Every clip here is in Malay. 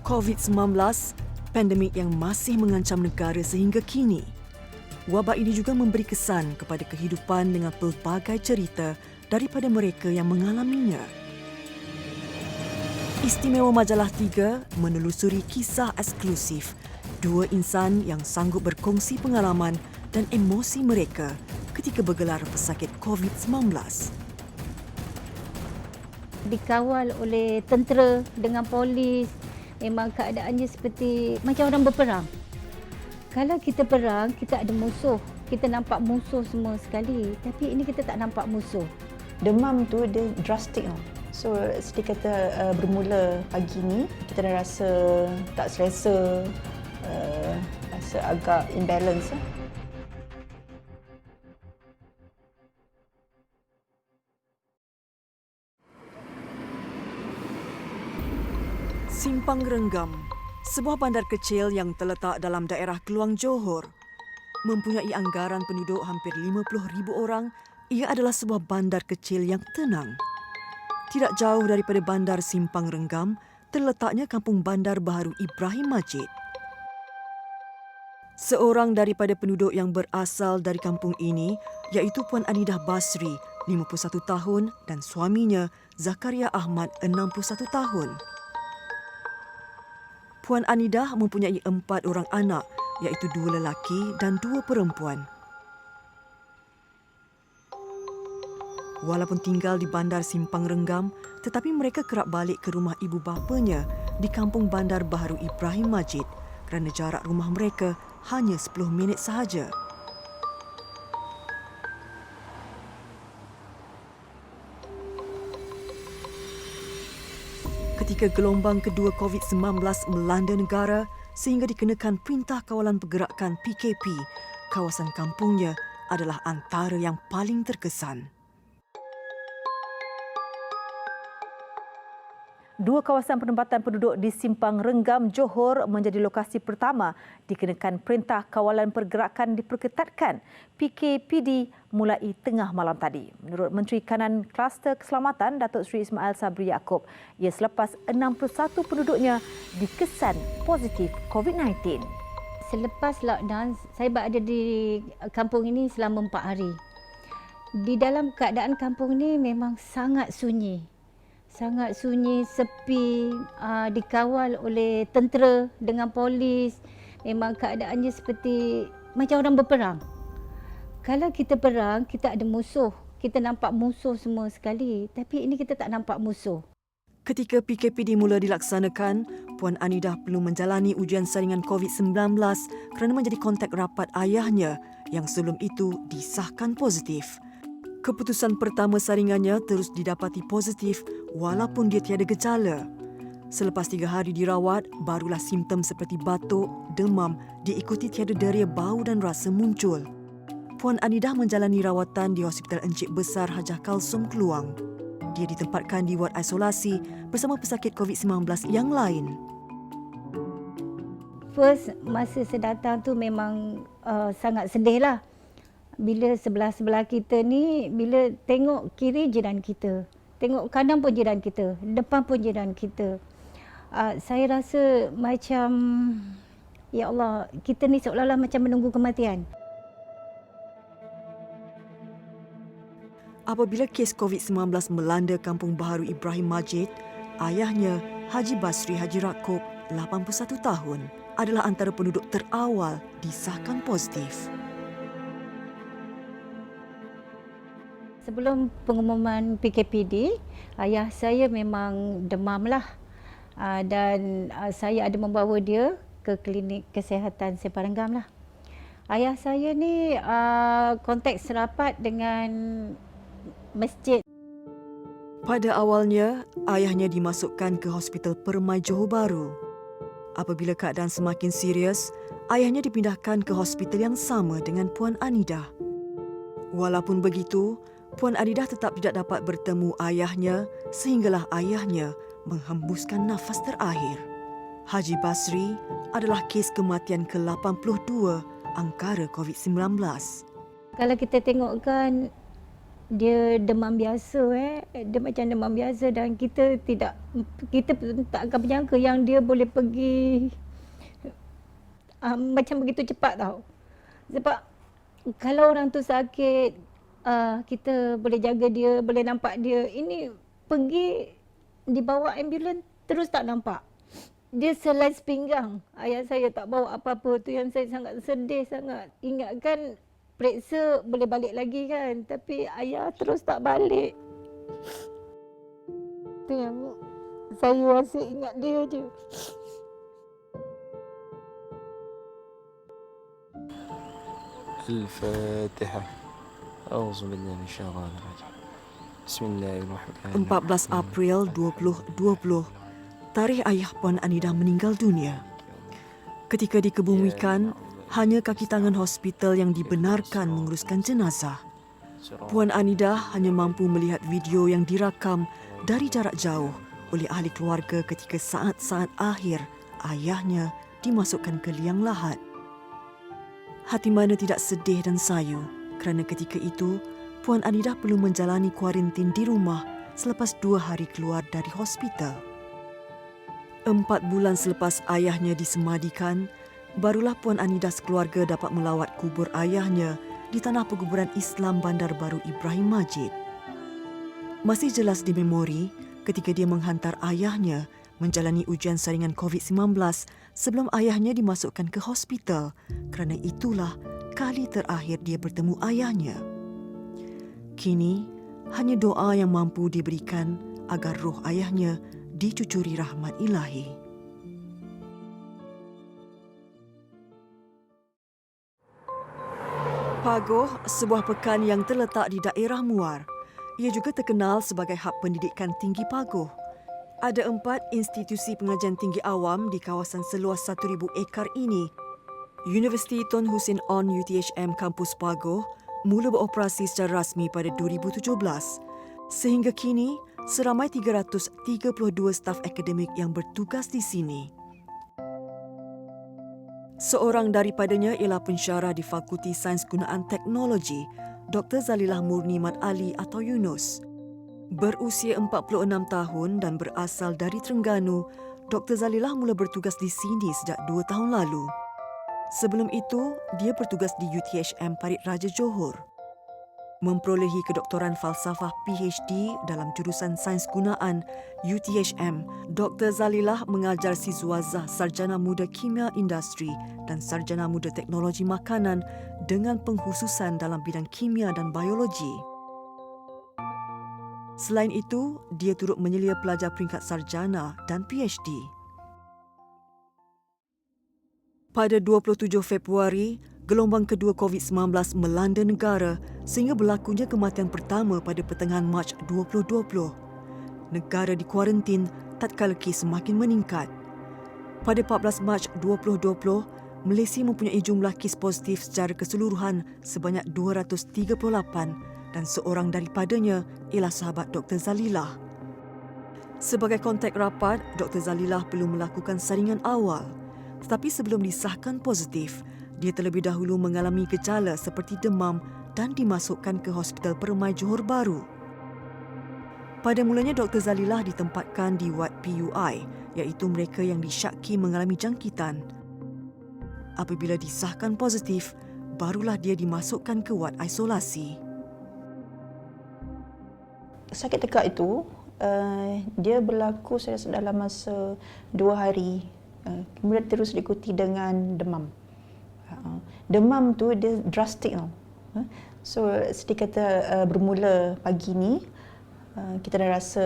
COVID-19, pandemik yang masih mengancam negara sehingga kini. Wabak ini juga memberi kesan kepada kehidupan dengan pelbagai cerita daripada mereka yang mengalaminya. Istimewa Majalah 3 menelusuri kisah eksklusif dua insan yang sanggup berkongsi pengalaman dan emosi mereka ketika bergelar pesakit COVID-19. Dikawal oleh tentera dengan polis, memang keadaannya seperti macam orang berperang. Kalau kita perang, kita ada musuh. Kita nampak musuh semua sekali. Tapi ini kita tak nampak musuh. Demam tu dia drastik tau. So seperti kata bermula pagi ni, kita dah rasa tak selesa, rasa agak imbalance. Simpang Renggam, sebuah bandar kecil yang terletak dalam daerah Keluang Johor. Mempunyai anggaran penduduk hampir 50,000 orang, ia adalah sebuah bandar kecil yang tenang. Tidak jauh daripada bandar Simpang Renggam, terletaknya kampung bandar baharu Ibrahim Majid. Seorang daripada penduduk yang berasal dari kampung ini, iaitu Puan Anidah Basri, 51 tahun dan suaminya Zakaria Ahmad, 61 tahun. Puan Anidah mempunyai 4 orang anak, iaitu 2 lelaki dan 2 perempuan. Walaupun tinggal di bandar Simpang Renggam, tetapi mereka kerap balik ke rumah ibu bapanya di kampung bandar baharu Ibrahim Majid kerana jarak rumah mereka hanya 10 minit sahaja. Ketika gelombang kedua COVID-19 melanda negara sehingga dikenakan Perintah Kawalan Pergerakan PKP, kawasan kampungnya adalah antara yang paling terkesan. Dua kawasan penempatan penduduk di Simpang Renggam, Johor menjadi lokasi pertama dikenakan Perintah Kawalan Pergerakan diperketatkan PKPD mulai tengah malam tadi. Menurut Menteri Kanan Kluster Keselamatan Datuk Seri Ismail Sabri Yaakob, ia selepas 61 penduduknya dikesan positif COVID-19. Selepas lockdown, saya berada di kampung ini selama 4 hari. Di dalam keadaan kampung ini memang sangat sunyi. Sangat sunyi, sepi, dikawal oleh tentera dengan polis. Memang keadaannya seperti macam orang berperang. Kalau kita perang, kita ada musuh. Kita nampak musuh semua sekali. Tapi ini kita tak nampak musuh. Ketika PKPD mula dilaksanakan, Puan Anidah perlu menjalani ujian saringan COVID-19 kerana menjadi kontak rapat ayahnya yang sebelum itu disahkan positif. Keputusan pertama saringannya terus didapati positif walaupun dia tiada gejala. Selepas 3 hari dirawat, barulah simptom seperti batuk, demam diikuti tiada deria bau dan rasa muncul. Puan Anidah menjalani rawatan di Hospital Encik Besar Hajah Kalsum, Keluang. Dia ditempatkan di ward isolasi bersama pesakit COVID-19 yang lain. First, masa saya datang tu memang sangat sedih lah. Bila sebelah-sebelah kita ni, bila tengok kiri jiran kita, tengok kanan pun jiran kita, depan pun jiran kita. Saya rasa macam, ya Allah, kita ni seolah-olah macam menunggu kematian. Apabila kes COVID-19 melanda kampung baharu Ibrahim Majid, ayahnya Haji Basri Haji Yaakob, 81 tahun, adalah antara penduduk terawal disahkan positif. Sebelum pengumuman PKPD, ayah saya memang demam lah. Dan saya ada membawa dia ke klinik kesihatan Simpang Renggam lah. Ayah saya ni kontak serapat dengan masjid. Pada awalnya, ayahnya dimasukkan ke Hospital Permai Johor Bahru. Apabila keadaan semakin serius, ayahnya dipindahkan ke hospital yang sama dengan Puan Anidah. Walaupun begitu, Puan Anidah tetap tidak dapat bertemu ayahnya sehinggalah ayahnya menghembuskan nafas terakhir. Haji Basri adalah kes kematian ke-82 angkara COVID-19. Kalau kita tengokkan dia demam biasa dia macam demam biasa dan kita tak akan menyangka yang dia boleh pergi macam begitu cepat tau. Sebab kalau orang tu sakit kita boleh jaga dia, boleh nampak dia. Ini pergi dibawa ambulans terus tak nampak. Dia selai sepinggang. Ayah saya tak bawa apa-apa, tu yang saya sangat sedih sangat. Ingatkan periksa boleh balik lagi kan, tapi ayah terus tak balik. Tu yang saya rasa ingat dia je. الفاتحة أعوذ بالله من الشيطان الرجيم بسم الله الرحمن 14 April 2020, tarikh ayah Puan Anidah meninggal dunia. Ketika dikebumikan, hanya kaki tangan hospital yang dibenarkan menguruskan jenazah. Puan Anidah hanya mampu melihat video yang dirakam dari jarak jauh oleh ahli keluarga ketika saat-saat akhir ayahnya dimasukkan ke liang lahat. Hati mana tidak sedih dan sayu kerana ketika itu Puan Anidah perlu menjalani kuarantin di rumah selepas 2 hari keluar dari hospital. 4 bulan selepas ayahnya disemadikan, barulah Puan Anidah sekeluarga dapat melawat kubur ayahnya di tanah penguburan Islam Bandar Baru Ibrahim Majid. Masih jelas di memori ketika dia menghantar ayahnya menjalani ujian saringan COVID-19 sebelum ayahnya dimasukkan ke hospital kerana itulah kali terakhir dia bertemu ayahnya. Kini, hanya doa yang mampu diberikan agar roh ayahnya dicucuri rahmat ilahi. Pagoh, sebuah pekan yang terletak di daerah Muar. Ia juga terkenal sebagai hub pendidikan tinggi Pagoh. Ada 4 institusi pengajian tinggi awam di kawasan seluas 1,000 ekar ini. Universiti Tun Hussein On UTHM Kampus Pagoh mula beroperasi secara rasmi pada 2017. Sehingga kini, seramai 332 staf akademik yang bertugas di sini. Seorang daripadanya ialah pensyarah di Fakulti Sains Gunaan Teknologi, Dr. Zalilah Murni Mat Ali atau Yunus. Berusia 46 tahun dan berasal dari Terengganu, Dr. Zalilah mula bertugas di sini sejak 2 tahun lalu. Sebelum itu, dia bertugas di UTHM Parit Raja Johor. Memperolehi kedoktoran falsafah PhD dalam jurusan Sains Gunaan UTHM, Dr. Zalilah mengajar siswazah Sarjana Muda Kimia Industri dan Sarjana Muda Teknologi Makanan dengan pengkhususan dalam bidang kimia dan biologi. Selain itu, dia turut menyelia pelajar peringkat sarjana dan PhD. Pada 27 Februari, gelombang kedua COVID-19 melanda negara sehingga berlakunya kematian pertama pada pertengahan Mac 2020. Negara dikuarantin tatkala kes semakin meningkat. Pada 14 Mac 2020, Malaysia mempunyai jumlah kes positif secara keseluruhan sebanyak 238 dan seorang daripadanya ialah sahabat Dr. Zalilah. Sebagai kontak rapat, Dr. Zalilah perlu melakukan saringan awal. Tetapi sebelum disahkan positif, dia terlebih dahulu mengalami gejala seperti demam dan dimasukkan ke Hospital Permai Johor Bahru. Pada mulanya, Dr. Zalilah ditempatkan di wad PUI, iaitu mereka yang disyaki mengalami jangkitan. Apabila disahkan positif, barulah dia dimasukkan ke wad isolasi. Sakit tekak itu, dia berlaku saya rasa dalam masa 2 hari. Kemudian terus diikuti dengan demam. Demam tu dia drastik tau. So seperti kata bermula pagi ni, kita dah rasa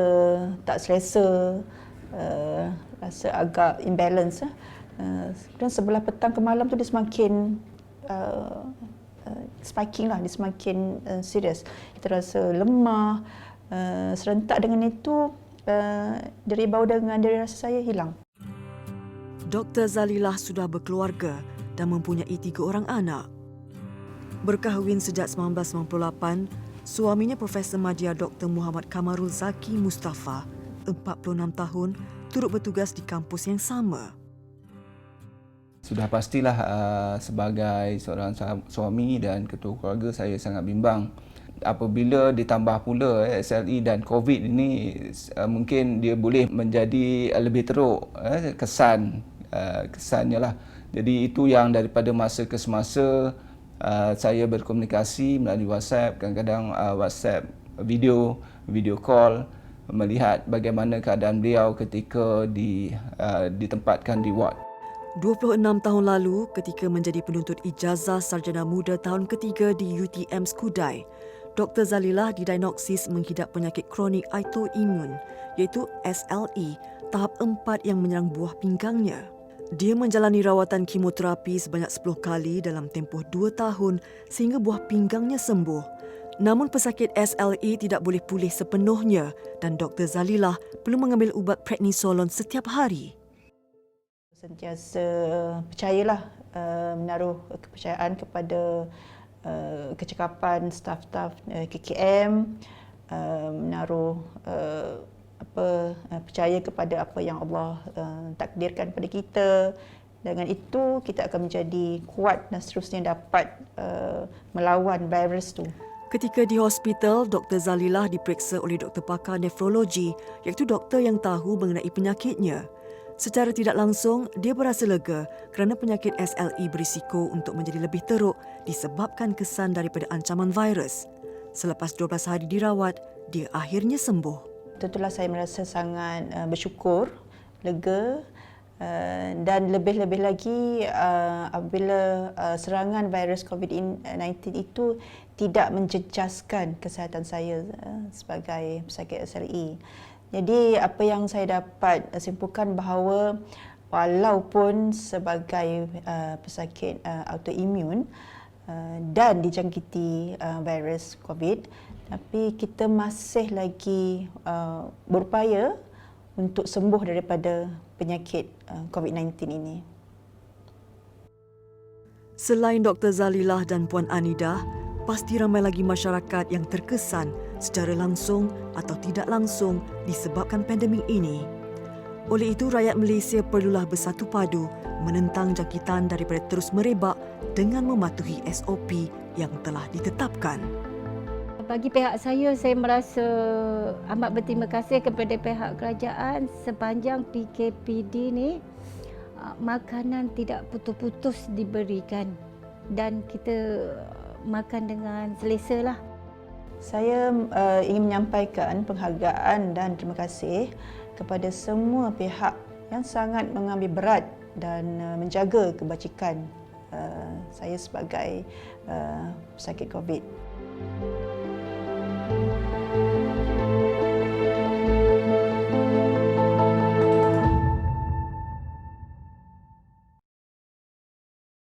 tak selesa, rasa agak imbalance. Kemudian sebelah petang ke malam tu dia semakin spiking lah, dia semakin serius. Kita rasa lemah, serentak dengan itu dari bau dengan dari rasa saya hilang. Dr. Zalilah sudah berkeluarga dan mempunyai 3 orang anak. Berkahwin sejak 1998, suaminya Profesor Madya Dr. Muhammad Kamarul Zaki Mustafa, 46 tahun, turut bertugas di kampus yang sama. Sudah pastilah sebagai seorang suami dan ketua keluarga, saya sangat bimbang Apabila ditambah pula SLE dan COVID ini, mungkin dia boleh menjadi lebih teruk kesannya lah. Jadi itu yang daripada masa ke semasa saya berkomunikasi melalui WhatsApp, kadang-kadang WhatsApp video call, melihat bagaimana keadaan beliau ketika ditempatkan di ward. 26 tahun lalu, ketika menjadi penuntut ijazah sarjana muda tahun ketiga di UTM Skudai, Dr. Zalilah didiagnosis mengidap penyakit kronik autoimun iaitu SLE tahap 4 yang menyerang buah pinggangnya. Dia menjalani rawatan kemoterapi sebanyak 10 kali dalam tempoh 2 tahun sehingga buah pinggangnya sembuh. Namun pesakit SLE tidak boleh pulih sepenuhnya dan Dr. Zalilah perlu mengambil ubat prednisolon setiap hari. Sentiasa percayalah, menaruh kepercayaan kepada kecakapan staf-staf KKM, menaruh percaya kepada apa yang Allah takdirkan pada kita. Dengan itu kita akan menjadi kuat dan seterusnya dapat melawan virus tu. Ketika di hospital, Dr. Zalilah diperiksa oleh doktor pakar nefrologi iaitu doktor yang tahu mengenai penyakitnya. Secara tidak langsung, dia berasa lega kerana penyakit SLE berisiko untuk menjadi lebih teruk disebabkan kesan daripada ancaman virus. Selepas 12 hari dirawat, dia akhirnya sembuh. Tentulah saya merasa sangat bersyukur, lega dan lebih-lebih lagi apabila serangan virus COVID-19 itu tidak menjejaskan kesihatan saya sebagai pesakit SLE. Jadi apa yang saya dapat simpulkan bahawa walaupun sebagai pesakit autoimun dan dijangkiti virus COVID, tapi kita masih lagi berupaya untuk sembuh daripada penyakit COVID-19 ini. Selain Dr. Zalilah dan Puan Anidah, pasti ramai lagi masyarakat yang terkesan secara langsung atau tidak langsung disebabkan pandemik ini. Oleh itu, rakyat Malaysia perlulah bersatu padu menentang jangkitan daripada terus merebak dengan mematuhi SOP yang telah ditetapkan. Bagi pihak saya merasa amat berterima kasih kepada pihak kerajaan sepanjang PKPD ni makanan tidak putus-putus diberikan dan kita makan dengan selesa lah. Saya ingin menyampaikan penghargaan dan terima kasih kepada semua pihak yang sangat mengambil berat dan menjaga kebajikan saya sebagai pesakit COVID.